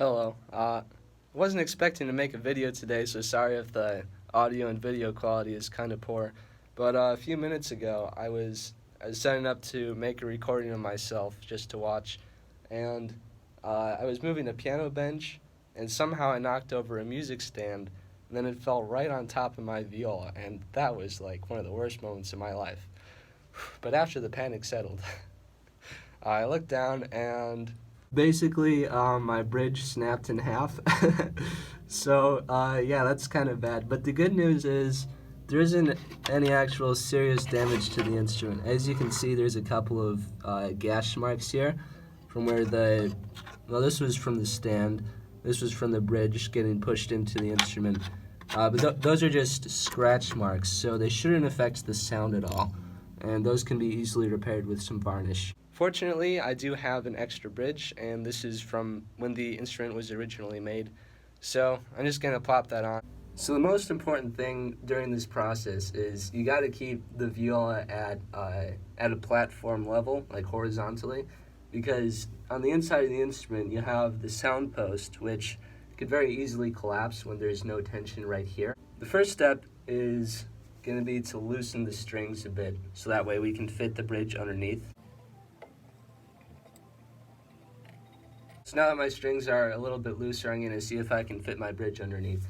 Hello. Wasn't expecting to make a video today, so sorry if the audio and video quality is kind of poor. But a few minutes ago, I was setting up to make a recording of myself just to watch, and I was moving a piano bench, and somehow I knocked over a music stand, and then it fell right on top of my viola, and that was like one of the worst moments of my life. But after the panic settled, I looked down and basically my bridge snapped in half. So yeah, that's kind of bad. But the good news is there isn't any actual serious damage to the instrument. As you can see, there's a couple of gash marks here from where this was from the stand. This was from the bridge getting pushed into the instrument. But those are just scratch marks, so they shouldn't affect the sound at all. And those can be easily repaired with some varnish. Fortunately, I do have an extra bridge, and this is from when the instrument was originally made. So I'm just going to plop that on. So the most important thing during this process is you got to keep the viola at a platform level, like horizontally, because on the inside of the instrument you have the sound post, which could very easily collapse when there's no tension right here. The first step is going to be to loosen the strings a bit, so that way we can fit the bridge underneath. So now that my strings are a little bit looser, I'm going to see if I can fit my bridge underneath.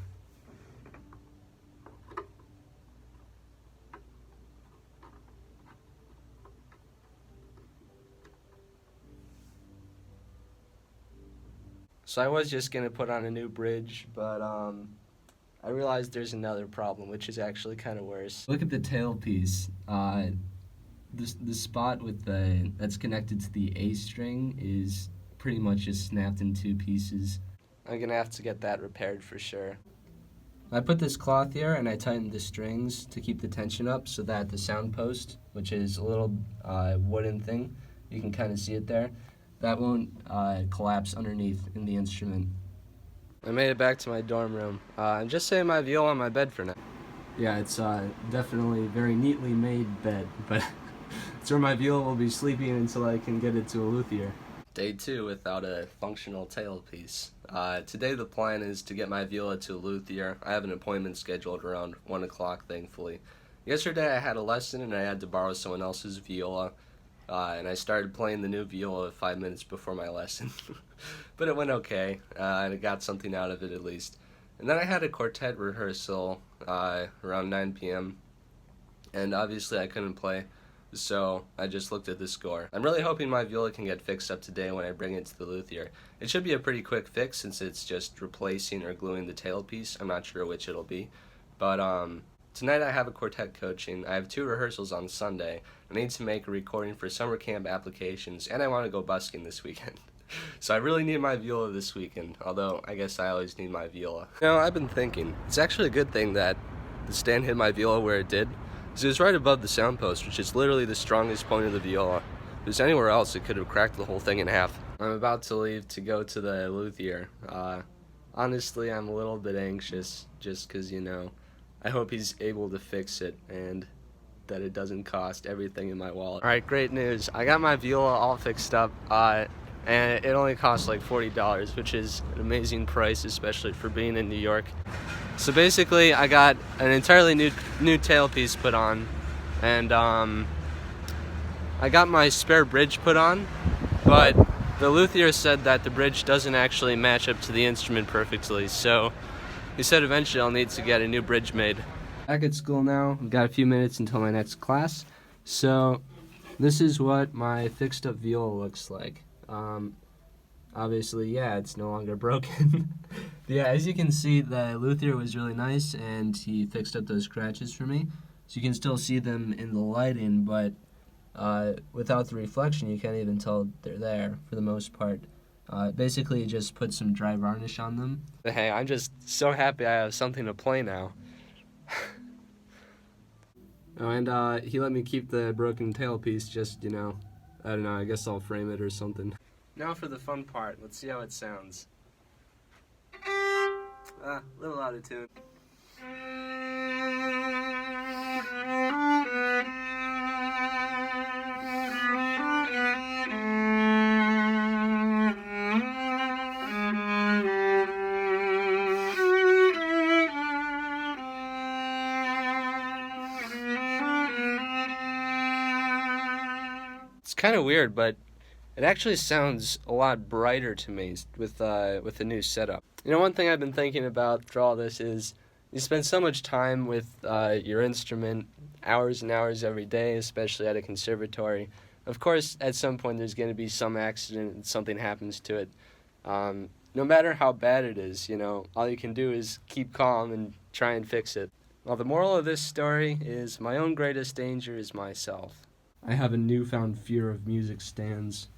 So I was just going to put on a new bridge, but I realized there's another problem, which is actually kind of worse. Look at the tailpiece. The spot with that's connected to the A string is pretty much just snapped in two pieces. I'm gonna have to get that repaired for sure. I put this cloth here and I tightened the strings to keep the tension up so that the sound post, which is a little wooden thing, you can kind of see it there, that won't collapse underneath in the instrument. I made it back to my dorm room. I'm just setting my viola on my bed for now. Yeah, it's definitely a very neatly made bed, but it's where my viola will be sleeping until I can get it to a luthier. Day 2 without a functional tailpiece. Today the plan is to get my viola to a luthier. I have an appointment scheduled around 1 o'clock, thankfully. Yesterday I had a lesson and I had to borrow someone else's viola, and I started playing the new viola 5 minutes before my lesson. But it went okay, and I got something out of it at least. And then I had a quartet rehearsal around 9 p.m., and obviously I couldn't play, so I just looked at the score. I'm really hoping my viola can get fixed up today when I bring it to the luthier. It should be a pretty quick fix since it's just replacing or gluing the tailpiece. I'm not sure which it'll be. But tonight I have a quartet coaching. I have 2 rehearsals on Sunday. I need to make a recording for summer camp applications, and I want to go busking this weekend. So I really need my viola this weekend, although I guess I always need my viola. You know, I've been thinking, it's actually a good thing that the stand hit my viola where it did. It was right above the sound post, which is literally the strongest point of the viola. If it was anywhere else, it could have cracked the whole thing in half. I'm about to leave to go to the luthier. Honestly, I'm a little bit anxious, just because, you know, I hope he's able to fix it and that it doesn't cost everything in my wallet. Alright, great news. I got my viola all fixed up, and it only cost like $40, which is an amazing price, especially for being in New York. So basically, I got an entirely new tailpiece put on, and I got my spare bridge put on, but the luthier said that the bridge doesn't actually match up to the instrument perfectly, so he said eventually I'll need to get a new bridge made. Back at school now, I've got a few minutes until my next class, so this is what my fixed up viola looks like. Obviously, yeah, it's no longer broken. But yeah, as you can see, the luthier was really nice, and he fixed up those scratches for me. So you can still see them in the lighting, but without the reflection, you can't even tell they're there for the most part. Basically, just put some dry varnish on them. Hey, I'm just so happy I have something to play now. Oh, and he let me keep the broken tailpiece, just, you know, I don't know, I guess I'll frame it or something. Now for the fun part. Let's see how it sounds. A little out of tune. kind of weird, but it actually sounds a lot brighter to me with the new setup. One thing I've been thinking about through all this is you spend so much time with your instrument, hours and hours every day, especially at a conservatory. Of course, at some point there's going to be some accident and something happens to it. No matter how bad it is, all you can do is keep calm and try and fix it. Well, the moral of this story is my own greatest danger is myself. I have a newfound fear of music stands.